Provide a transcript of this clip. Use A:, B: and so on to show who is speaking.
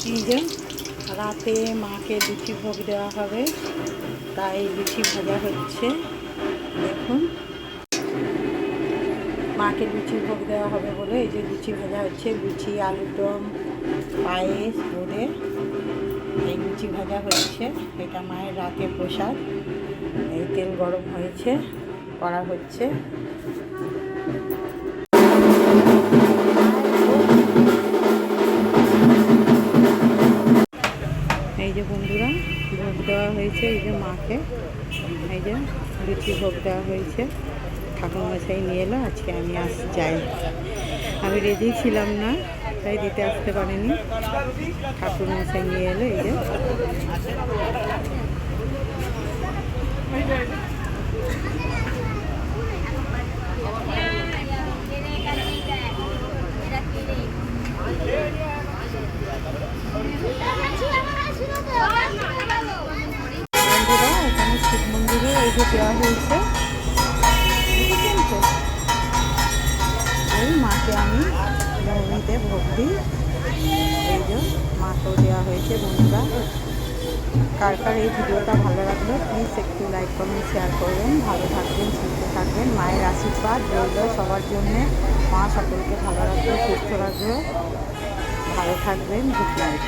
A: এই যে রাতে মাকে লুচি ভোগ দেওয়া হবে, তাই লুচি ভাজা হচ্ছে। দেখুন, মাকে লুচি ভোগ দেওয়া হবে বলে এই যে লুচি ভাজা হচ্ছে। লুচি, আলুর দম, পায়েস, বোঁদে, এই লুচি ভাজা হচ্ছে। এটা মায়ের রাতের প্রসাদ। এই তেল গরম হয়েছে, করা হচ্ছে। এই যে বন্ধুরা, ভোগ দেওয়া হয়েছে এই যে মাকে। এই যে লুচি ভোগ দেওয়া হয়েছে। ঠাকুরমশাই নিয়ে এলো, আজকে আমি যাই। আমি রেডি ছিলাম না, তাই দিতে আসতে পারিনি। ঠাকুরমশাই নিয়ে এলো। এই যে বন্ধুরা, এখানে শিব মন্দিরে এই যে দেওয়া হয়েছে, দেখেছেন তো? ওই মাকে আমি ভূমিতে ভোগ দিই। এই যে মাকেও দেওয়া হয়েছে। বন্ধুরা, কার কার এই ভিডিওটা ভালো লাগলো প্লিজ একটু লাইক, কমেন্ট, শেয়ার করবেন। ভালো থাকবেন, সুস্থ থাকবেন। মায়ের আশীর্বাদ রইল সবার জন্যে। মা সকলকে ভালো রাখবে, সুস্থ রাখবে। ভালো থাকবেন। Good night.